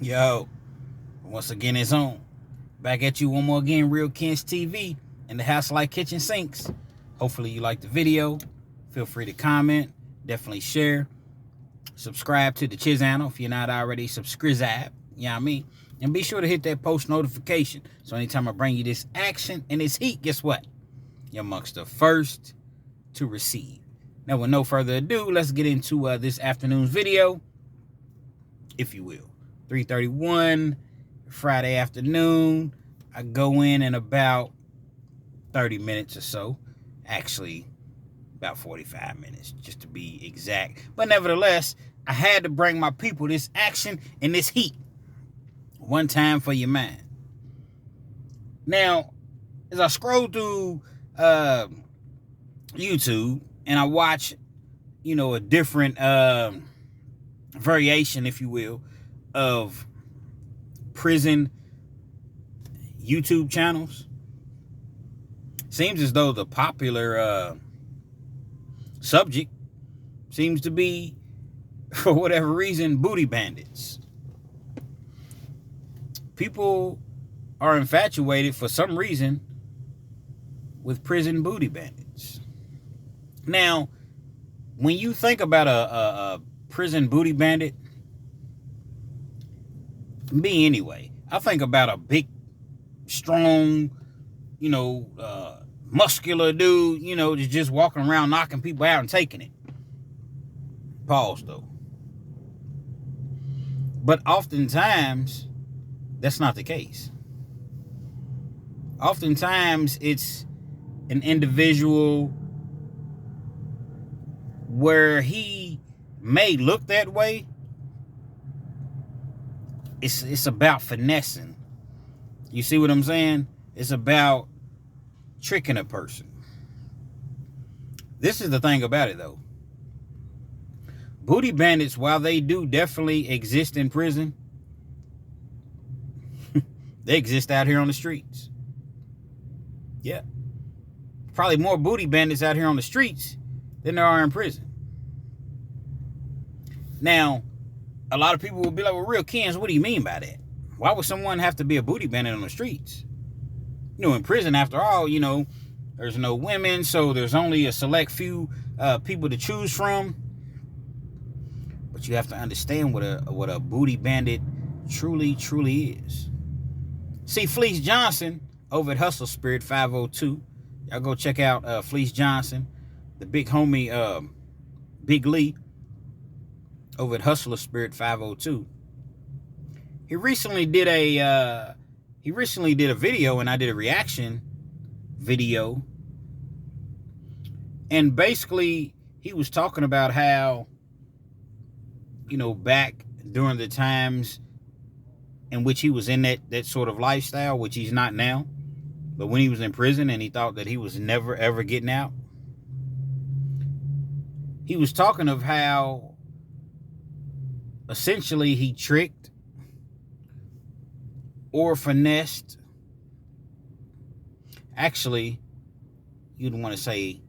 Yo, once again, it's on. Back at you one more again, Real Kens TV in the house like kitchen sinks. Hopefully you like the video. Feel free to comment. Definitely share. Subscribe to the channel if you're not already subscribed. You know what I mean? And be sure to hit that post notification. So anytime I bring you this action and this heat, guess what? You're amongst the first to receive. Now, with no further ado, let's get into this afternoon's video, if you will. 3:31 Friday afternoon. I go in about 30 minutes or so. Actually, about 45 minutes, just to be exact. But nevertheless, I had to bring my people this action and this heat. One time for your mind. Now, as I scroll through YouTube and I watch, a different variation, if you will, of prison YouTube channels, seems as though the popular subject seems to be, for whatever reason, booty bandits. People are infatuated for some reason with prison booty bandits. Now, when you think about a prison booty bandit, me anyway, I think about a big, strong, muscular dude, just walking around knocking people out and taking it. Pause, though. But oftentimes, that's not the case. Oftentimes, it's an individual where he may look that way. It's about finessing. You see what I'm saying? It's about tricking a person. This is the thing about it, though. Booty bandits, while they do definitely exist in prison, they exist out here on the streets. Yeah. Probably more booty bandits out here on the streets than there are in prison. Now, a lot of people will be like, well, Real Kens, what do you mean by that? Why would someone have to be a booty bandit on the streets? In prison, after all, there's no women, so there's only a select few people to choose from. But you have to understand what a booty bandit truly is. See, Fleece Johnson over at Hustle Spirit 502. Y'all go check out Fleece Johnson, the big homie, Big Lee, over at Hustler Spirit 502. He recently did a video, and I did a reaction video. And basically, he was talking about how, back during the times in which he was in that sort of lifestyle, which he's not now, but when he was in prison and he thought that he was never, ever getting out, he was talking of how essentially he tricked or finessed. Actually, you'd want to say,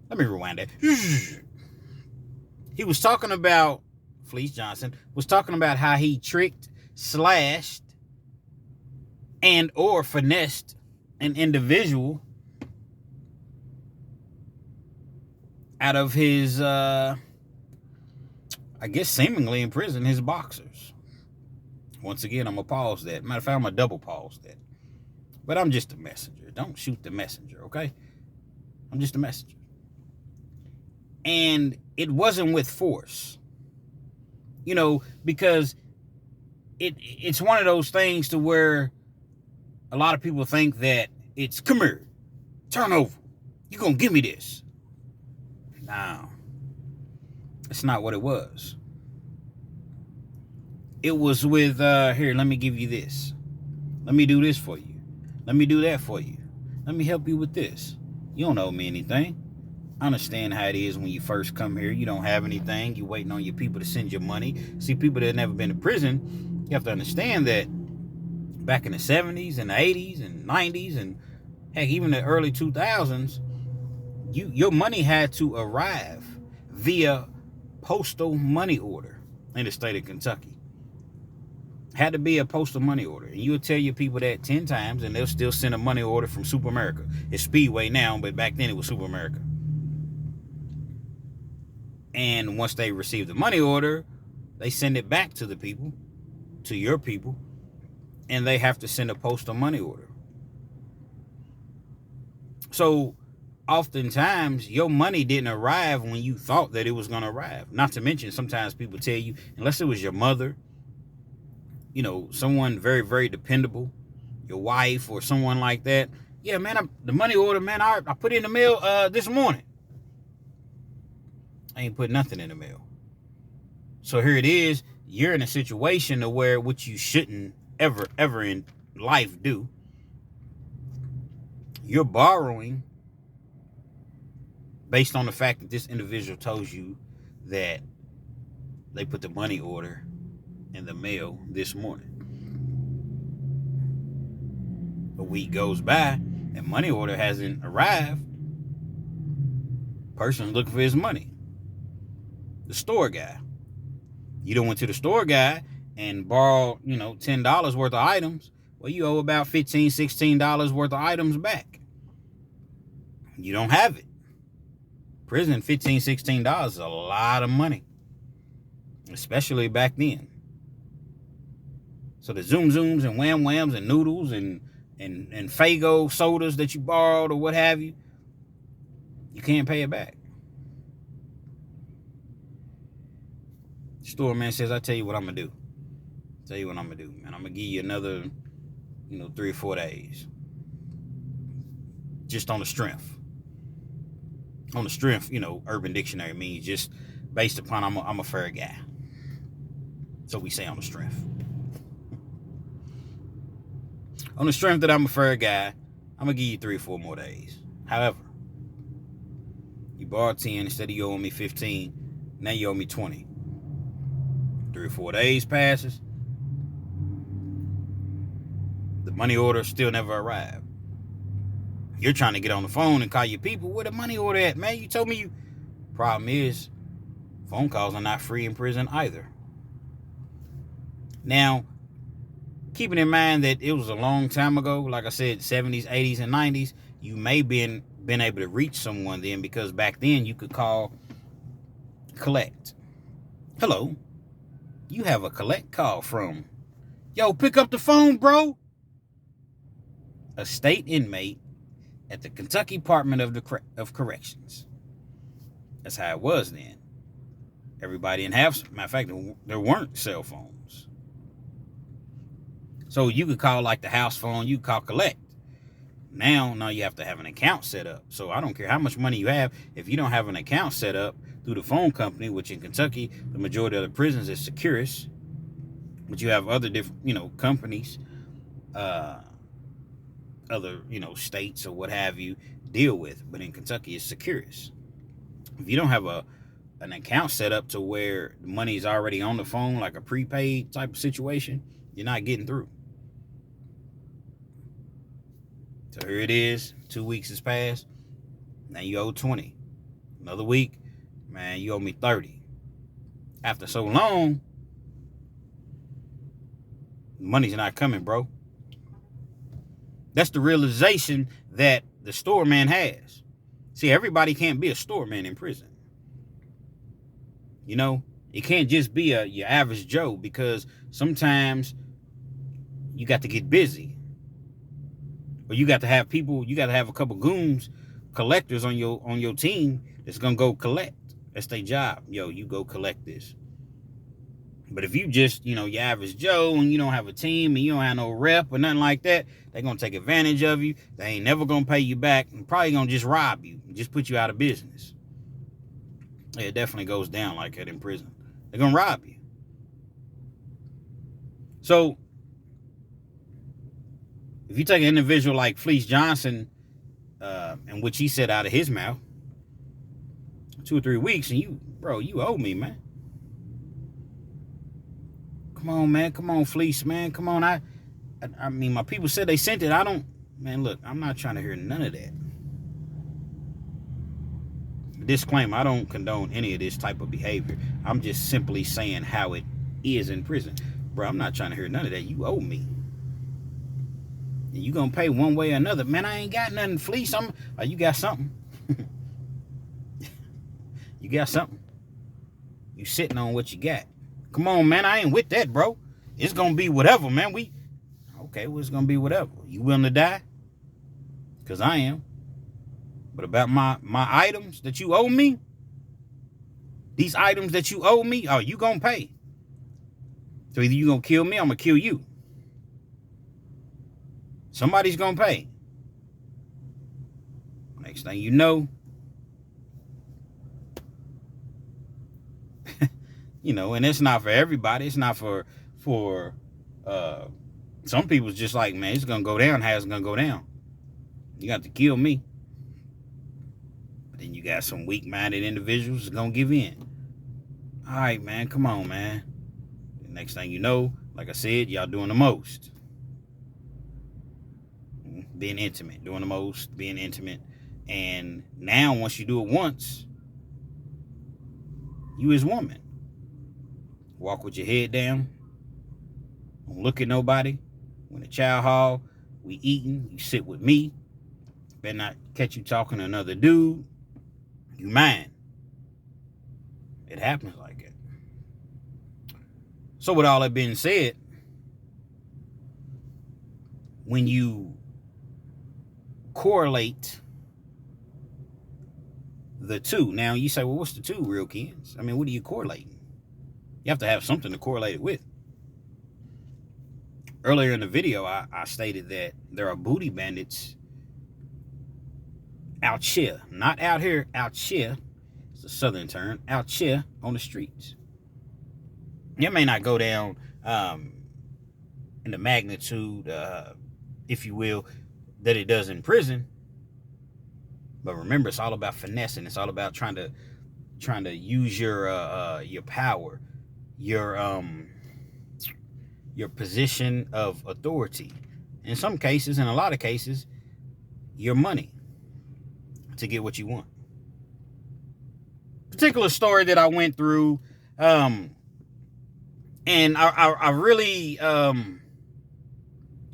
let me rewind that. He was talking about, Fleece Johnson was talking about how he tricked, slashed, and or finessed an individual out of his, I guess seemingly in prison, his boxers. Once again, I'm going to pause that. Matter of fact, I'm going to double pause that. But I'm just a messenger. Don't shoot the messenger, okay? I'm just a messenger. And it wasn't with force. Because it's one of those things to where a lot of people think that it's, come here, turn over. You're going to give me this. No. That's not what it was. It was with, here, let me give you this. Let me do this for you. Let me do that for you. Let me help you with this. You don't owe me anything. I understand how it is when you first come here. You don't have anything. You're waiting on your people to send you money. See, people that have never been to prison, you have to understand that back in the 70s and the 80s and 90s and heck, even the early 2000s, your money had to arrive via postal money order in the state of Kentucky. Had to be a postal money order. And you'll tell your people that 10 times and they'll still send a money order from Super America. It's Speedway now, but back then it was Super America. And once they receive the money order, they send it back to the people, to your people, and they have to send a postal money order. So oftentimes your money didn't arrive when you thought that it was going to arrive. Not to mention, sometimes people tell you, unless it was your mother, someone very, very dependable, your wife or someone like that. Yeah, man, the money order, man, I put it in the mail this morning. I ain't put nothing in the mail. So here it is. You're in a situation to where what you shouldn't ever in life do. You're borrowing based on the fact that this individual told you that they put the money order in the mail this morning. A week goes by and money order hasn't arrived. Person's looking for his money. The store guy. You done went to the store guy and borrowed, $10 worth of items. Well, you owe about $15, $16 worth of items back. You don't have it. Prison, $15, $16 is a lot of money. Especially back then. So the Zoom Zooms and Wham Whams and noodles and Faygo sodas that you borrowed or what have you, you can't pay it back. Store man says, I tell you what I'm going to do. Man. I'm going to give you another, 3 or 4 days. Just on the strength. On the strength, Urban Dictionary means just based upon I'm a fair guy. So we say on the strength. On the strength that I'm a fair guy, I'm going to give you 3 or 4 more days. However, you borrowed 10 instead of you owing me 15. Now you owe me 20. 3 or 4 days passes. The money order still never arrived. You're trying to get on the phone and call your people. Where the money order at, man? You told me you... Problem is, phone calls are not free in prison either. Now, keeping in mind that it was a long time ago, like I said, 70s, 80s, and 90s, you may been able to reach someone then, because back then you could call collect. Hello, you have a collect call from, yo, pick up the phone, bro. A state inmate at the Kentucky Department of Corrections. That's how it was then. Everybody didn't have, matter of fact, there weren't cell phones. So you could call like the house phone, you could call collect. Now you have to have an account set up. So I don't care how much money you have, if you don't have an account set up through the phone company, which in Kentucky, the majority of the prisons is Securus, but you have other different, companies, other, states or what have you deal with. But in Kentucky, it's Securus. If you don't have an account set up to where the money is already on the phone, like a prepaid type of situation, you're not getting through. So here it is. 2 weeks has passed. Now you owe 20. Another week, man, you owe me 30. After so long, the money's not coming, bro. That's the realization that the store man has. See, everybody can't be a store man in prison. It can't just be your average Joe, because sometimes you got to get busy. Or you got to have people, you got to have a couple goons, collectors on your team that's going to go collect. That's their job. Yo, you go collect this. But if you just, your average Joe and you don't have a team and you don't have no rep or nothing like that, they're going to take advantage of you. They ain't never going to pay you back and probably going to just rob you and just put you out of business. Yeah, it definitely goes down like that in prison. They're going to rob you. So, if you take an individual like Fleece Johnson, and which he said out of his mouth, 2 or 3 weeks, and you owe me, man. Come on, man. Come on, Fleece, man. Come on. I mean, my people said they sent it. Man, look, I'm not trying to hear none of that. Disclaimer, I don't condone any of this type of behavior. I'm just simply saying how it is in prison. Bro, I'm not trying to hear none of that. You owe me. And you gonna pay one way or another. Man, I ain't got nothing, fleece. You got something. You got something. You sitting on what you got. Come on, man. I ain't with that, bro. It's gonna be whatever, man. Okay, well, it's gonna be whatever. You willing to die? Because I am. But about my items that you owe me, these items that you owe me, oh, you gonna pay. So either you gonna kill me or I'm gonna kill you. Somebody's gonna pay. Next thing you know, and it's not for everybody. It's not for some people's just like, man, it's gonna go down how it's gonna go down. You got to kill me. But then you got some weak-minded individuals that's gonna give in. All right, man, come on, man. The next thing you know, like I said, y'all doing the most. Being intimate, doing the most, being intimate. And now, once you do it once, you as woman, walk with your head down, don't look at nobody. When the chow hall, we eating, you sit with me. Better not catch you talking to another dude. You mine. It happens like that. So with all that being said, when you correlate the two, now you say, well, what's the two, real kids? I mean, what are you correlating? You have to have something to correlate it with. Earlier in the video, I stated that there are booty bandits out here, not out here, out here. It's a southern term, out here on the streets. It may not go down in the magnitude, if you will, that it does in prison. But remember, it's all about finessing. It's all about trying to use your power, your position of authority. In some cases, in a lot of cases, your money to get what you want. Particular story that I went through, and I really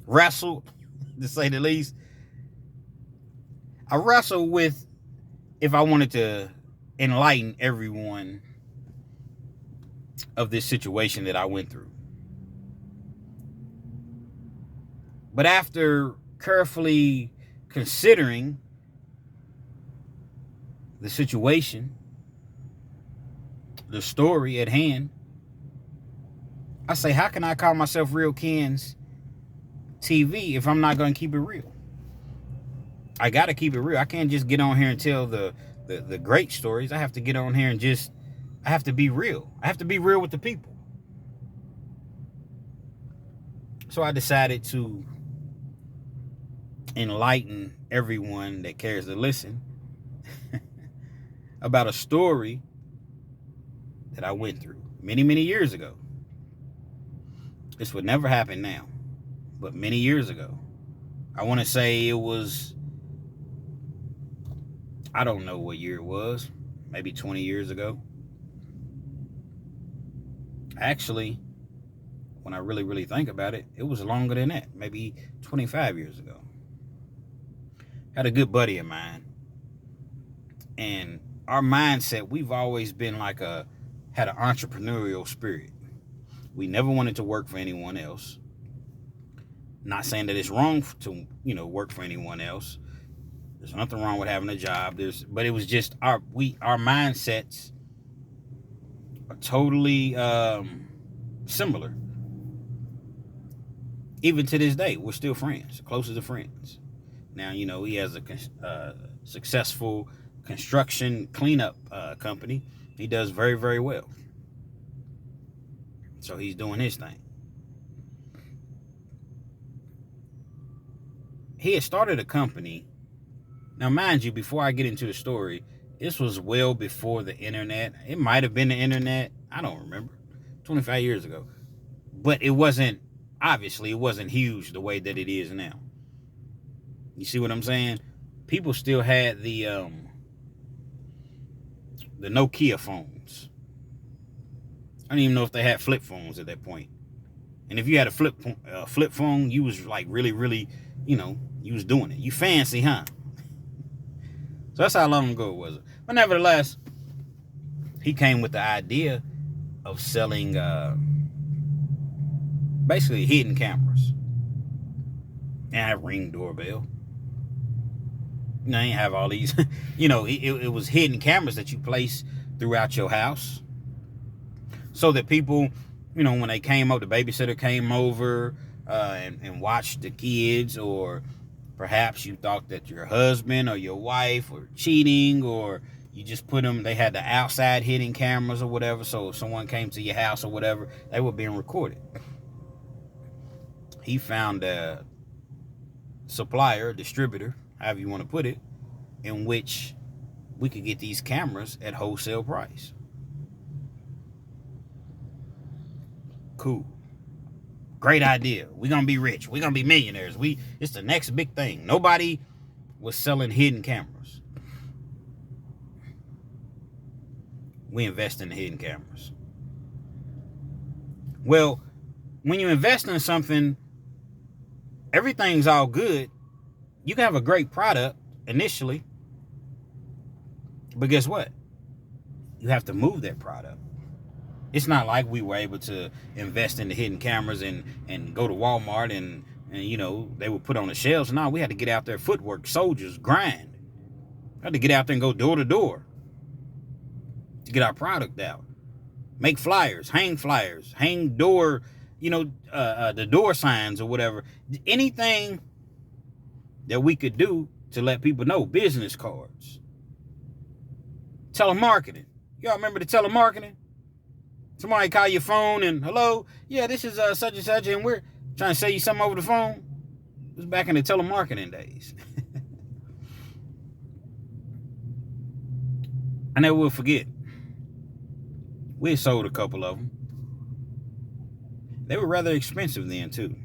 wrestled, to say the least. I wrestled with if I wanted to enlighten everyone of this situation that I went through. But after carefully considering the situation, the story at hand, I say, how can I call myself Real Ken's TV if I'm not going to keep it real? I got to keep it real. I can't just get on here and tell the great stories. I have to get on here and I have to be real. I have to be real with the people. So I decided to enlighten everyone that cares to listen about a story that I went through many, many years ago. This would never happen now, but many years ago. I want to say it was, I don't know what year it was, maybe 20 years ago. Actually, when I really, really think about it, it was longer than that, maybe 25 years ago. Had a good buddy of mine, and our mindset, we've always been had an entrepreneurial spirit. We never wanted to work for anyone else. Not saying that it's wrong to, work for anyone else. There's nothing wrong with having a job. But it was just our mindsets are totally similar. Even to this day, we're still friends, closest of friends. Now, he has a successful construction cleanup company. He does very, very well. So he's doing his thing. He had started a company. Now, mind you, before I get into the story, this was well before the internet. It might have been the internet. I don't remember. 25 years ago. But it wasn't huge the way that it is now. You see what I'm saying? People still had the Nokia phones. I don't even know if they had flip phones at that point. And if you had a flip phone, you was like really, really, you was doing it. You fancy, huh? So that's how long ago it was. But nevertheless, he came with the idea of selling basically hidden cameras. And have Ring doorbell. You ain't have all these, it was hidden cameras that you place throughout your house so that people, when they came up, the babysitter came over and watched the kids, or perhaps you thought that your husband or your wife were cheating, or you just put them, they had the outside hidden cameras or whatever, so if someone came to your house or whatever, they were being recorded. He found a supplier, distributor, however you want to put it, in which we could get these cameras at wholesale price. Cool. Great idea. We're going to be rich. We're going to be millionaires. It's the next big thing. Nobody was selling hidden cameras. We invest in the hidden cameras. Well, when you invest in something, everything's all good. You can have a great product initially, but guess what? You have to move that product. It's not like we were able to invest in the hidden cameras and go to Walmart and they would put on the shelves. No, we had to get out there, footwork, soldiers, grind. We had to get out there and go door to door to get our product out. Make flyers, hang door, the door signs or whatever. Anything that we could do to let people know. Business cards. Telemarketing. Y'all remember the telemarketing? Somebody call your phone and, hello, yeah, this is such and such, and we're trying to sell you something over the phone. It was back in the telemarketing days. I never will forget. We had sold a couple of them. They were rather expensive then, too.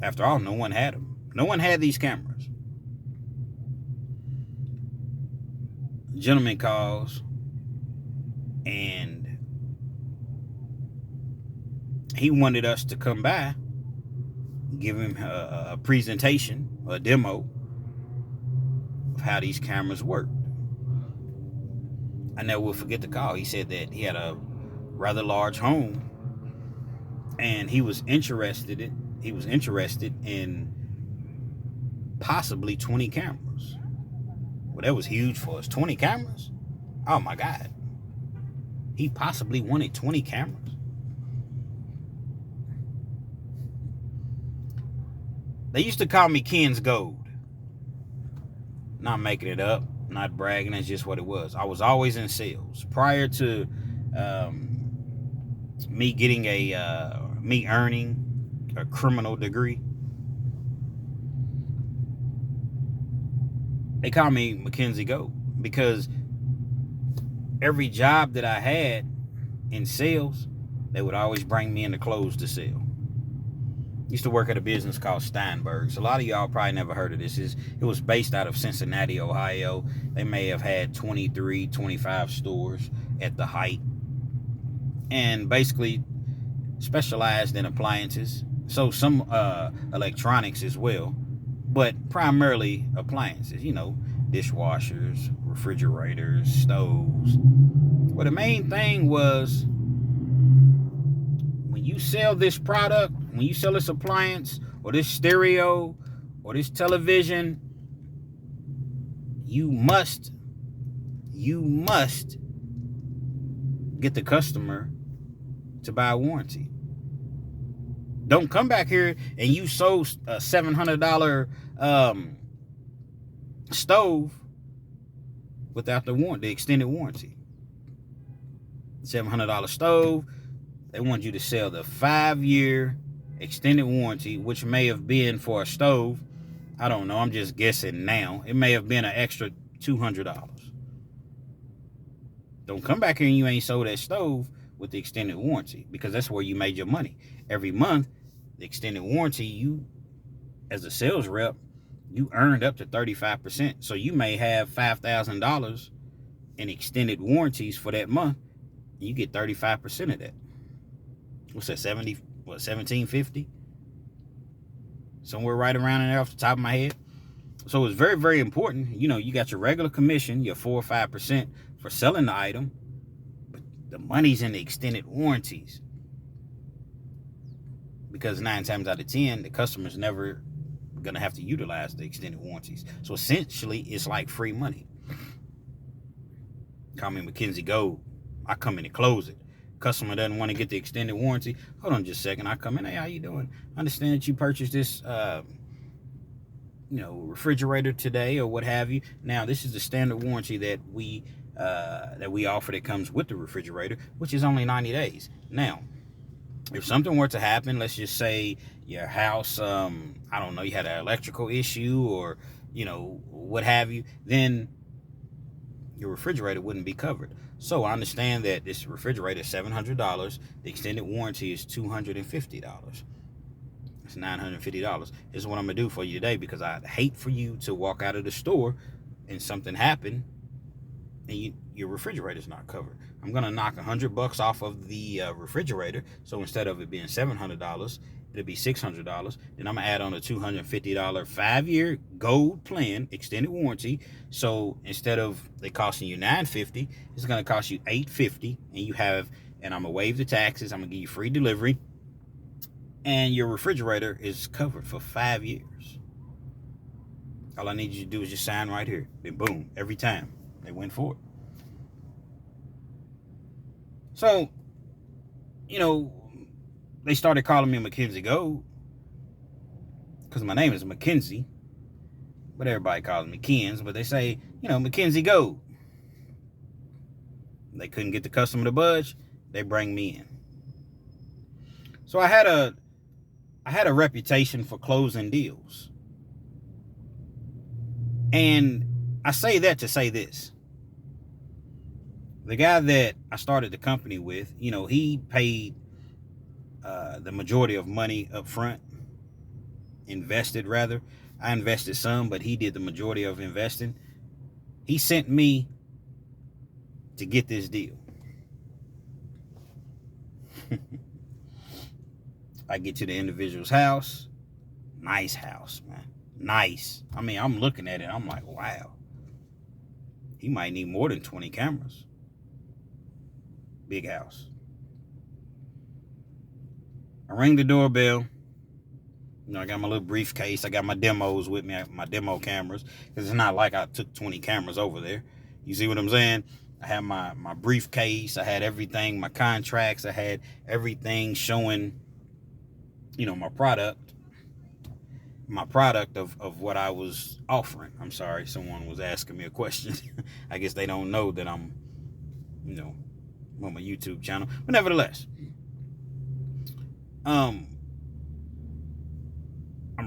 After all, no one had them. No one had these cameras. A gentleman calls, and he wanted us to come by, give him a presentation, a demo of how these cameras work. I never will forget the call. He said that he had a rather large home, and he was interested in possibly 20 cameras. Well, that was huge for us. 20 cameras? Oh my God. He possibly wanted 20 cameras. They used to call me McKenzie Gold. Not making it up, not bragging, that's just what it was. I was always in sales. Prior to me earning a criminal degree, they called me McKenzie Gold because every job that I had in sales, they would always bring me in the clothes to sell. Used to work at a business called Steinberg's. A lot of y'all probably never heard of this. It was based out of Cincinnati, Ohio. They may have had 23, 25 stores at the height. And basically specialized in appliances. So some electronics as well. But primarily appliances. Dishwashers, refrigerators, stoves. Well, the main thing was, when you sell this product, when you sell this appliance or this stereo or this television, you must get the customer to buy a warranty. Don't come back here and you sold a $700 stove without the extended warranty. $700 stove. They want you to sell the 5-year extended warranty, which may have been for a stove, I don't know, I'm just guessing now, it may have been an extra $200. Don't come back here and you ain't sold that stove with the extended warranty, because that's where you made your money. Every month, the extended warranty, you, as a sales rep, you earned up to 35%. So you may have $5,000 in extended warranties for that month. You get 35% of that. What's that, what, $1,750, somewhere right around in there off the top of my head. So it's very, very important. You know, you got your regular commission, your 4 or 5% for selling the item, but the money's in the extended warranties, because 9 times out of 10, the customer's never gonna have to utilize the extended warranties. So essentially, it's like free money. Call me McKenzie Gold. I come in and close it. Customer doesn't want to get the extended warranty. Hold on just a second. I come in. Hey, how you doing? I understand that you purchased this, refrigerator today or what have you. Now, this is the standard warranty that we offer that comes with the refrigerator, which is only 90 days. Now, if something were to happen, let's just say your house, I don't know, you had an electrical issue or, what have you, then your refrigerator wouldn't be covered. So I understand that this refrigerator is $700. The extended warranty is $250. It's $950. This is what I'm going to do for you today, because I'd hate for you to walk out of the store and something happen and your refrigerator's not covered. I'm going to knock $100 off of the refrigerator. So instead of it being $700, it'll be $600. Then I'm going to add on a $250 5-year gold plan, extended warranty. So instead of it costing you $950, it's going to cost you $850. And I'm going to waive the taxes. I'm going to give you free delivery. And your refrigerator is covered for 5 years. All I need you to do is just sign right here. Then boom, every time they went for it. So, they started calling me McKenzie Gold because my name is McKenzie, but everybody calls me Kens. But they say, McKenzie Gold. They couldn't get the customer to budge. They bring me in. So I had a reputation for closing deals, and I say that to say this. The guy that I started the company with, he paid the majority of money up front, invested rather. I invested some, but he did the majority of investing. He sent me to get this deal. I get to the individual's house. Nice house, man. Nice. I mean, I'm looking at it. I'm like, wow. He might need more than 20 cameras. Big house. I ring the doorbell. I got my little briefcase. I got my demos with me, my demo cameras. Because it's not like I took 20 cameras over there. You see what I'm saying? I had my briefcase. I had everything, my contracts. I had everything showing, my product of what I was offering. I'm sorry, someone was asking me a question. I guess they don't know that I'm, on my YouTube channel. But nevertheless, I'm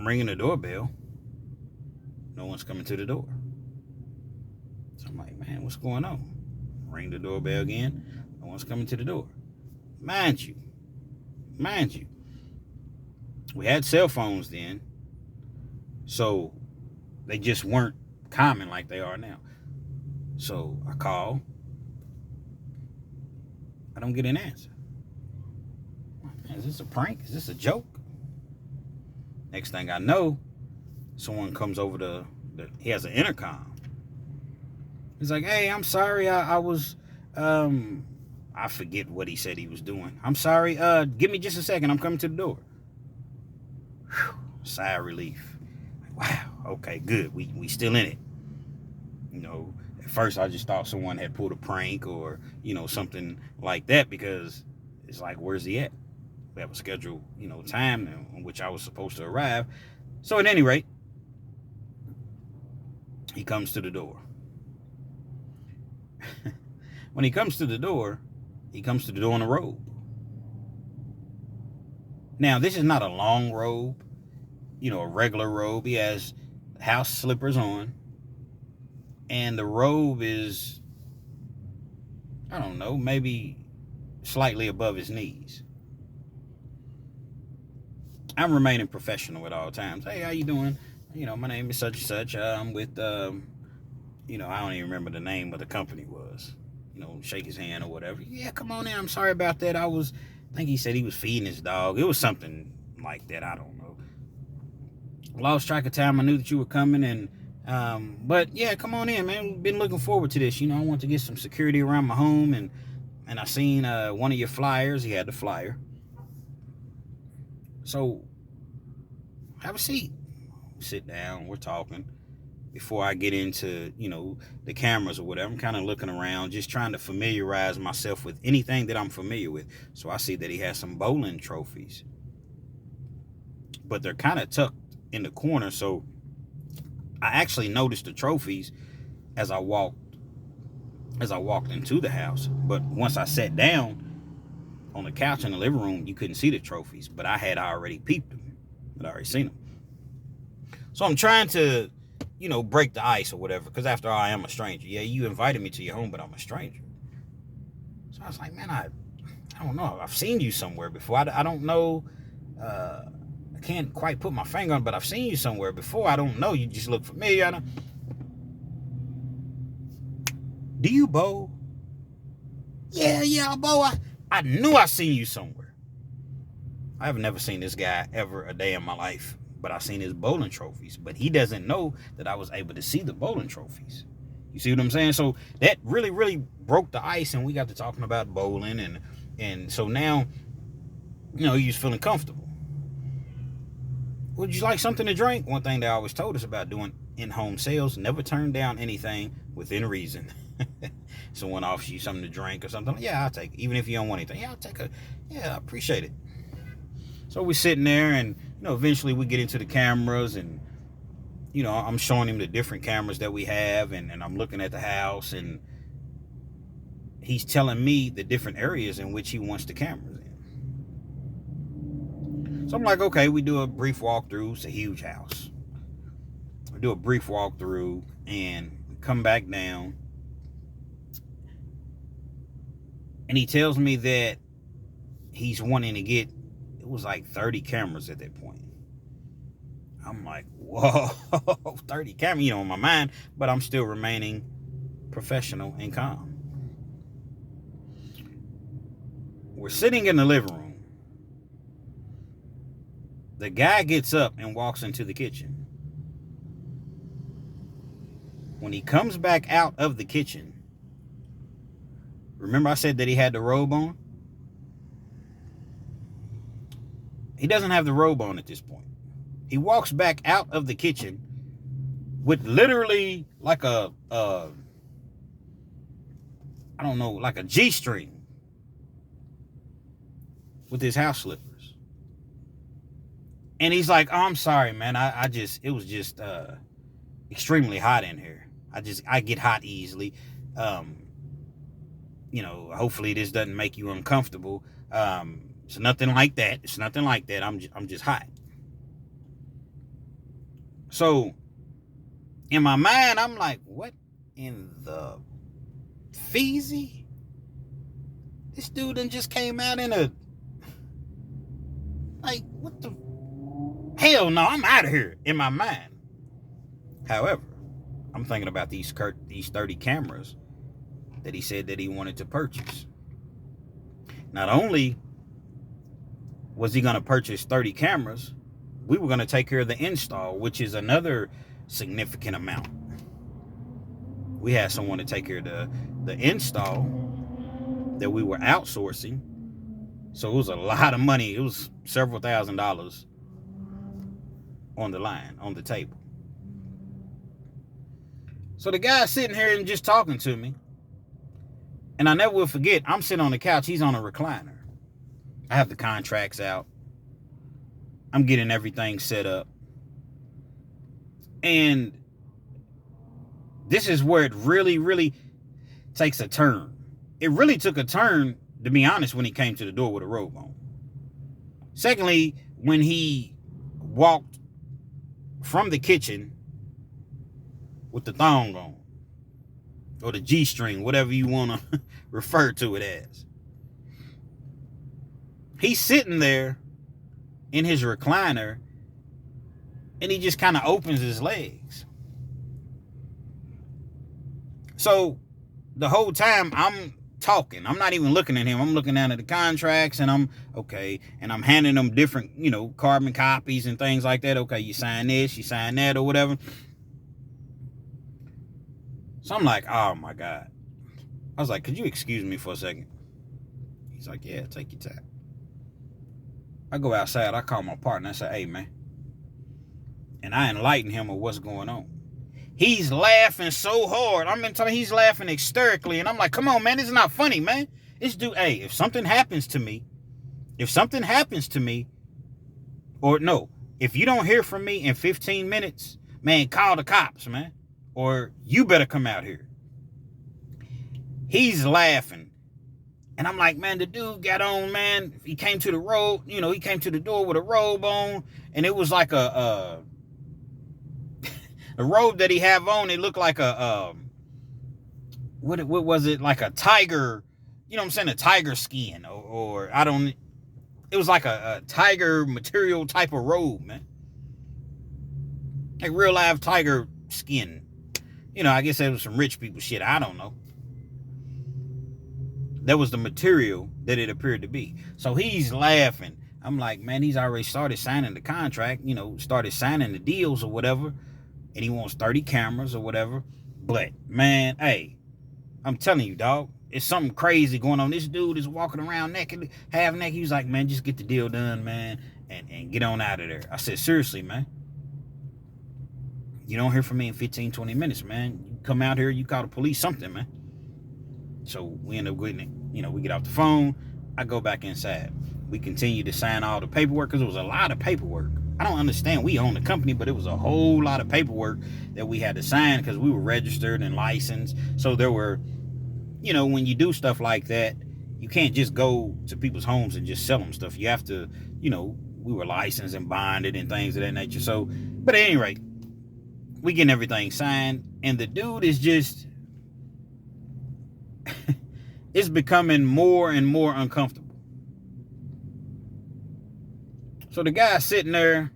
ringing the doorbell. No one's coming to the door. So I'm like, man, what's going on? Ring the doorbell again. No one's coming to the door. Mind you, we had cell phones then, so they just weren't common like they are now. So I call. I don't get an answer. Man, is this a prank? Is this a joke? Next thing I know, someone comes over he has an intercom. He's like, hey, I'm sorry, I was, I forget what he said he was doing. I'm sorry, give me just a second, I'm coming to the door. Whew, sigh of relief. Wow, okay, good, we still in it. At first I just thought someone had pulled a prank or, something like that, because it's like, where's he at? We have a scheduled, time on which I was supposed to arrive. So at any rate, he comes to the door. When he comes to the door in a robe. Now, this is not a long robe, a regular robe. He has house slippers on. And the robe is, I don't know, maybe slightly above his knees. I'm remaining professional at all times. Hey, how you doing? My name is such and such. I'm with, I don't even remember the name of the company was. Shake his hand or whatever. Yeah, come on in. I'm sorry about that. I was I think he said he was feeding his dog. It was something like that. I don't know. Lost track of time. I knew that you were coming, and but yeah, come on in, man. Been looking forward to this. You know, I want to get some security around my home, and I seen one of your flyers. He had the flyer. So have a seat. Sit down. We're talking. Before I get into, you know, the cameras or whatever, I'm kind of looking around, just trying to familiarize myself with anything that I'm familiar with. So I see that he has some bowling trophies, but they're kind of tucked in the corner. So I actually noticed the trophies as I walked into the house. But once I sat down on the couch in the living room, you couldn't see the trophies, but I had already peeped them. I'd already seen them. So I'm trying to, you know, break the ice or whatever, because after all, I am a stranger. Yeah, you invited me to your home, but I'm a stranger. So I was like, man, I don't know. I've seen you somewhere before. I don't know. I can't quite put my finger on it, but I've seen you somewhere before. I don't know. You just look familiar. Do you bowl? Yeah, I bowl. I knew I seen you somewhere. I have never seen this guy ever a day in my life, but I seen his bowling trophies. But he doesn't know that I was able to see the bowling trophies. You see what I'm saying? So that really, really broke the ice, and we got to talking about bowling, and so now, you know, he was feeling comfortable. Would you like something to drink? One thing they always told us about doing in-home sales: never turn down anything within reason. Someone offers you something to drink or something, yeah, I'll take it. Even if you don't want anything, yeah, I'll take it. Yeah, I appreciate it. So we're sitting there, and you know, eventually we get into the cameras, and you know, I'm showing him the different cameras that we have, and I'm looking at the house, and he's telling me the different areas in which he wants the cameras in. So I'm like, okay, we do a brief walkthrough. It's a huge house. We do a brief walkthrough and come back down, and he tells me that he's wanting to get, it was like 30 cameras at that point. I'm like, whoa, 30 cameras, you know, in my mind, but I'm still remaining professional and calm. We're sitting in the living room. The guy gets up and walks into the kitchen. When he comes back out of the kitchen, remember I said that he had the robe on? He doesn't have the robe on at this point. He walks back out of the kitchen with literally like a I don't know, like a G-string with his house slippers. And he's like, oh, I'm sorry, man. It was just extremely hot in here. I get hot easily. You know, hopefully this doesn't make you uncomfortable. It's nothing like that. It's nothing like that. I'm just hot. So in my mind, I'm like, what in the feezy? This dude done just came out in a, like, what the hell no, I'm out of here in my mind. However, I'm thinking about these 30 cameras that he said that he wanted to purchase. Not only was he going to purchase 30 cameras, we were going to take care of the install, which is another significant amount. We had someone to take care of the install that we were outsourcing. So it was a lot of money. It was several $1,000s on the line, on the table. So the guy's sitting here and just talking to me. And I never will forget, I'm sitting on the couch. He's on a recliner. I have the contracts out. I'm getting everything set up. And this is where it really, really takes a turn. It really took a turn, to be honest, when he came to the door with a robe on. Secondly, when he walked from the kitchen with the thong on, or the G-string, whatever you want to refer to it as. He's sitting there in his recliner, and he just kind of opens his legs. So the whole time I'm talking. I'm not even looking at him. I'm looking down at the contracts, and I'm handing them different, carbon copies and things like that. Okay, you sign this, you sign that, or whatever. So I'm like, oh my God. I was like, could you excuse me for a second? He's like, yeah, take your time. I go outside, I call my partner, I say, hey man. And I enlighten him of what's going on. He's laughing so hard. He's laughing hysterically. And I'm like, come on, man, this is not funny, man. This dude, hey, if something happens to me, or no, if you don't hear from me in 15 minutes, man, call the cops, man. Or you better come out here. He's laughing. And I'm like, man, the dude got on, man. He came to the road, he came to the door with a robe on. And it was like the robe that he have on, it looked like what was it? Like a tiger, a tiger skin. It was like a tiger material type of robe, man. Like real live tiger skin. I guess that was some rich people shit. I don't know. That was the material that it appeared to be. So he's laughing. I'm like, man, he's already started signing the contract, started signing the deals or whatever. And he wants 30 cameras or whatever. But, man, hey, I'm telling you, dog, it's something crazy going on. This dude is walking around naked, half naked. He was like, man, just get the deal done, man, and get on out of there. I said, seriously, man. You don't hear from me in 15, 20 minutes, man. You come out here, you call the police, something, man. So we end up getting it. We get off the phone. I go back inside. We continue to sign all the paperwork because it was a lot of paperwork. I don't understand. We own the company, but it was a whole lot of paperwork that we had to sign because we were registered and licensed. So there were, when you do stuff like that, you can't just go to people's homes and just sell them stuff. You have to, we were licensed and bonded and things of that nature. So, but at any rate, we getting everything signed, and the dude is just, it's becoming more and more uncomfortable. So the guy's sitting there,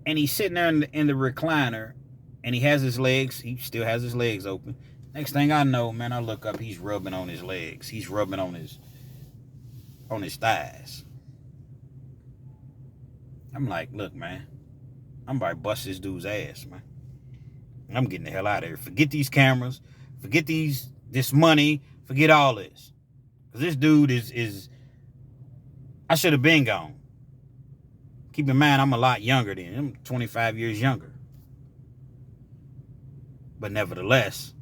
and he's sitting there in the recliner, and he still has his legs open. Next thing I know, man, I look up, he's rubbing on his legs. He's rubbing on his thighs. I'm like, look, man, I'm about to bust this dude's ass, man. I'm getting the hell out of here. Forget these cameras. Forget this money. Forget all this. Because this dude is I should have been gone. Keep in mind, I'm a lot younger than him. I'm 25 years younger. But nevertheless,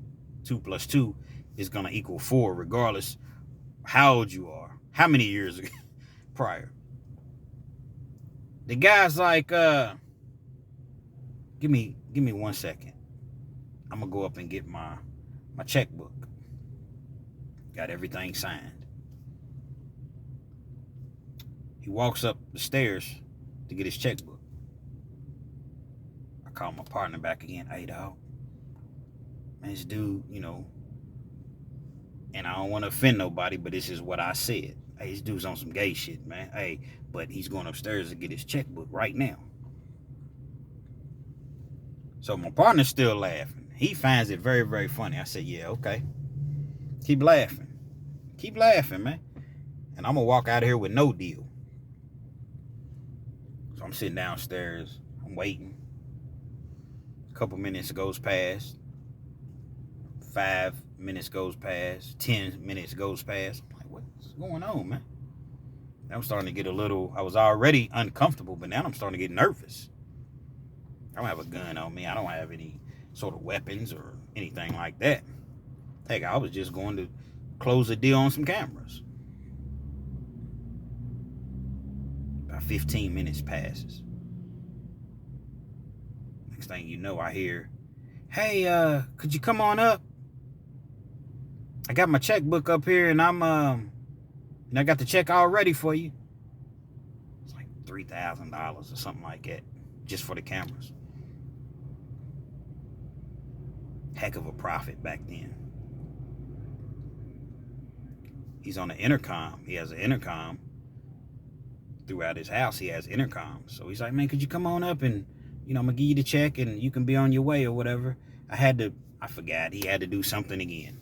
2 + 2 is going to equal 4, regardless how old you are. How many years prior. The guy's like, give me 1 second. I'm going to go up and get my checkbook. Got everything signed. He walks up the stairs to get his checkbook. I call my partner back again. Hey, dog. Man, this dude, and I don't want to offend nobody, but this is what I said. Hey, this dude's on some gay shit, man. Hey, but he's going upstairs to get his checkbook right now. So my partner's still laughing. He finds it very, very funny. I said, yeah, okay. Keep laughing. Keep laughing, man. And I'm going to walk out of here with no deal. So I'm sitting downstairs. I'm waiting. A couple minutes goes past. 5 minutes goes past. 10 minutes goes past. I'm like, what's going on, man? I'm starting to get I was already uncomfortable, but now I'm starting to get nervous. I don't have a gun on me. I don't have any sort of weapons or anything like that. Heck, I was just going to close a deal on some cameras. About 15 minutes passes. Next thing you know, I hear, hey, could you come on up? I got my checkbook up here, and I got the check all ready for you. It's like $3,000 or something like that, just for the cameras. Heck of a profit back then. He's on the intercom. He has an intercom. Throughout his house, he has intercom. So he's like, man, could you come on up and, I'm going to give you the check and you can be on your way or whatever. I forgot. He had to do something again.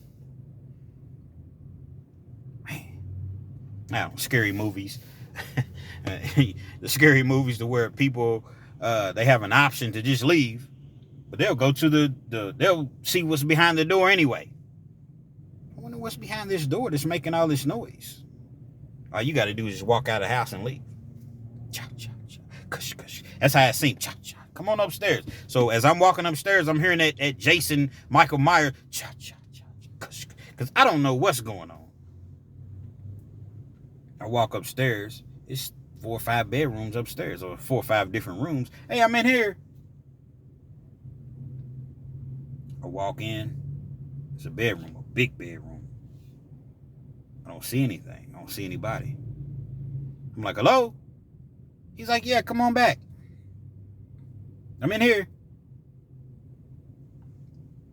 Now, scary movies. The scary movies to where people, they have an option to just leave, but they'll go to they'll see what's behind the door anyway. I wonder what's behind this door that's making all this noise. All you got to do is just walk out of the house and leave. Cha, cha, cha. Kush, kush. That's how it seems. Cha, cha. Come on upstairs. So as I'm walking upstairs, I'm hearing that Jason Michael Myers. Cha, cha, cha, cha. Kush, because I don't know what's going on. I walk upstairs. It's 4 or 5 bedrooms upstairs, or 4 or 5 different rooms. Hey, I'm in here. I walk in. It's a bedroom, a big bedroom. I don't see anything. I don't see anybody. I'm like, hello? He's like, yeah, come on back. I'm in here.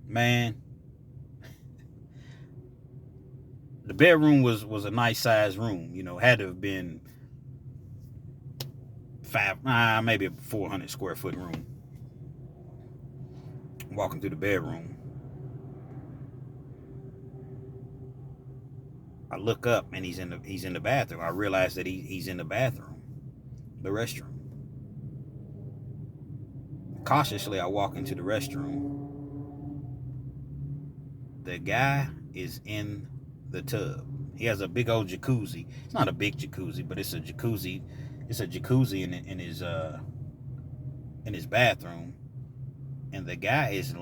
Man. The bedroom was a nice sized room. You know, had to have been maybe a 400 square foot room. I'm walking through the bedroom. I look up and he's in the bathroom. I realize that he's in the bathroom, the restroom. Cautiously, I walk into the restroom. The guy is in the tub. He has a big old jacuzzi. It's not a big jacuzzi, but it's a jacuzzi. It's a jacuzzi in his bathroom, and the guy is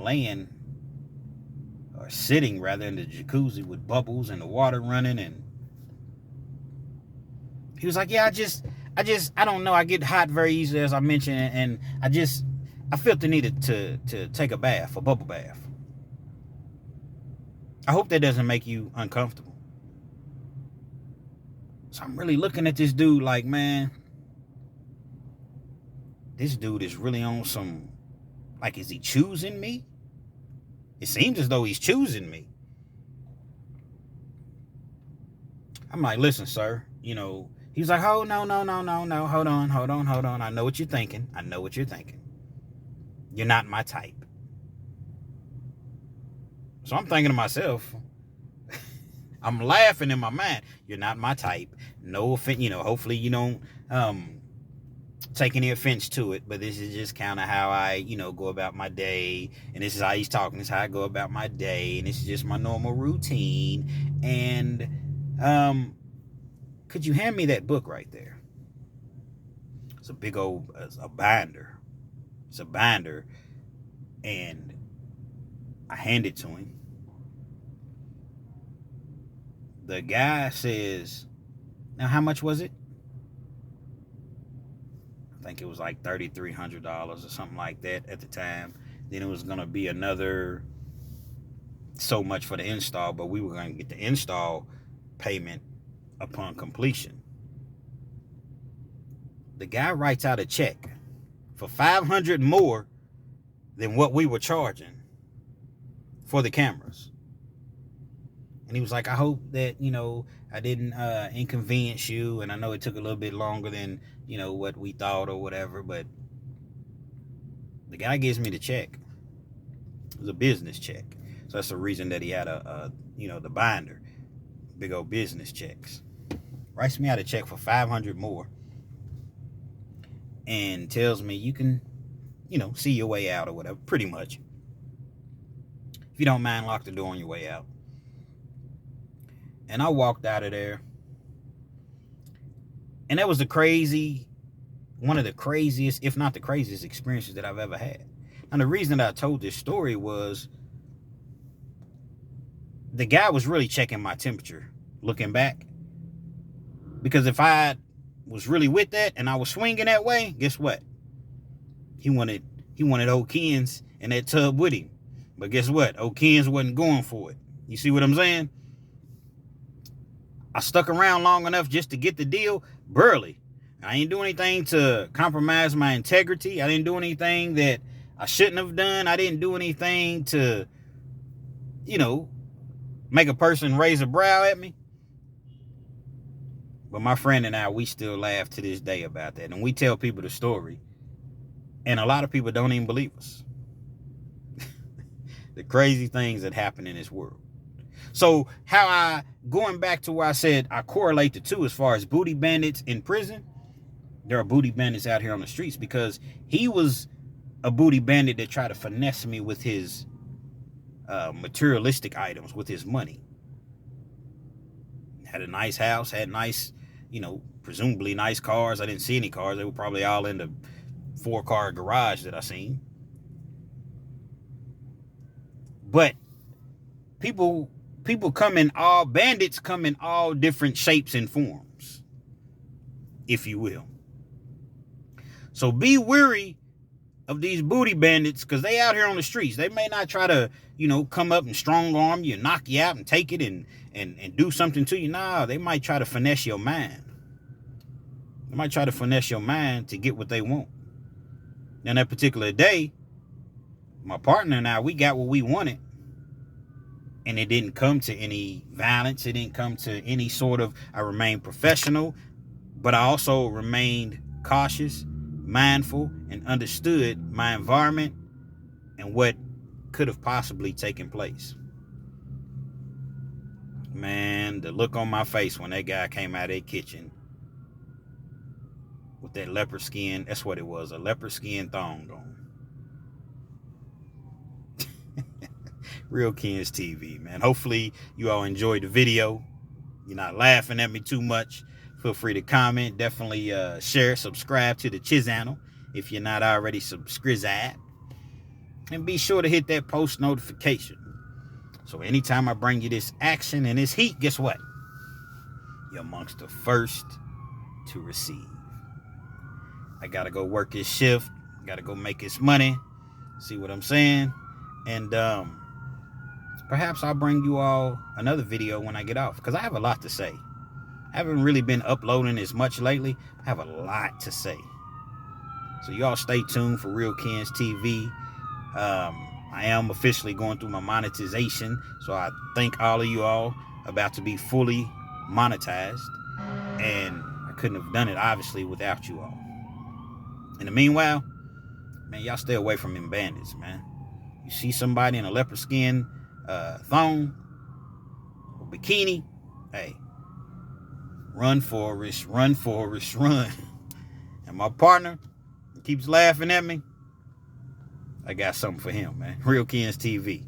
sitting rather in the jacuzzi with bubbles and the water running. And he was like, yeah, I don't know, I get hot very easily, as I mentioned, and I felt the need to take a bath, a bubble bath. I hope that doesn't make you uncomfortable. So I'm really looking at this dude like, man, this dude is really on some, like, is he choosing me? It seems as though he's choosing me. I'm like, listen, sir, you know, he's like, oh, no, hold on. I know what you're thinking. You're not my type. So I'm thinking to myself, I'm laughing in my mind. You're not my type. No offense, you know, hopefully you don't take any offense to it, but this is just kind of how I, you know, go about my day. And this is how he's talking. This is how I go about my day. And this is just my normal routine. And could you hand me that book right there? It's a big old, a binder. It's a binder. And I hand it to him. The guy says, now how much was it? I think it was like $3,300 or something like that at the time. Then it was going to be another so much for the install, but we were going to get the install payment upon completion. The guy writes out a check for $500 more than what we were charging for the cameras. And he was like, I hope that, you know, I didn't inconvenience you. And I know it took a little bit longer than, you know, what we thought or whatever. But the guy gives me the check. It was a business check. So that's the reason that he had the binder. Big old business checks. Writes me out a check for $500 more. And tells me you can, you know, see your way out or whatever. Pretty much. If you don't mind, lock the door on your way out. And I walked out of there. And that was one of the craziest, if not the craziest experiences that I've ever had. And the reason that I told this story was the guy was really checking my temperature looking back. Because if I was really with that and I was swinging that way, guess what? He wanted O'Kins in that tub with him. But guess what? O'Kins wasn't going for it. You see what I'm saying? I stuck around long enough just to get the deal. Barely. I ain't do anything to compromise my integrity. I didn't do anything that I shouldn't have done. I didn't do anything to, you know, make a person raise a brow at me. But my friend and I, we still laugh to this day about that. And we tell people the story. And a lot of people don't even believe us. The crazy things that happen in this world. So how I, going back to where I said I correlate the two as far as booty bandits in prison, there are booty bandits out here on the streets, because he was a booty bandit that tried to finesse me with his materialistic items, with his money. Had a nice house, had nice, presumably nice cars. I didn't see any cars. They were probably all in the 4-car garage that I seen. But bandits come in all different shapes and forms, if you will. So be wary of these booty bandits, because they out here on the streets. They may not try to, come up and strong arm you, knock you out and take it and do something to you. Nah, they might try to finesse your mind. They might try to finesse your mind to get what they want. Now, that particular day, my partner and I, we got what we wanted. And it didn't come to any violence. It didn't come to any sort of, I remained professional, but I also remained cautious, mindful, and understood my environment and what could have possibly taken place. Man, the look on my face when that guy came out of their kitchen with that leopard skin, that's what it was, a leopard skin thong on. Real Kens TV, man. Hopefully you all enjoyed the video. You're not laughing at me too much. Feel free to comment. Definitely share, subscribe to the channel if you're not already subscribed. And be sure to hit that post notification. So anytime I bring you this action and this heat, guess what? You're amongst the first to receive. I got to go work this shift. Got to go make this money. See what I'm saying? And perhaps I'll bring you all another video when I get off, because I have a lot to say. I haven't really been uploading as much lately. I have a lot to say. So y'all stay tuned for Real Kens TV. I am officially going through my monetization. So I thank all of you all, about to be fully monetized. And I couldn't have done it, obviously, without you all. In the meanwhile, man, y'all stay away from them bandits, man. You see somebody in a leopard skin thong or bikini, hey, run, Forrest, run, Forrest, run. And my partner keeps laughing at me. I got something for him, man. Real Kens TV.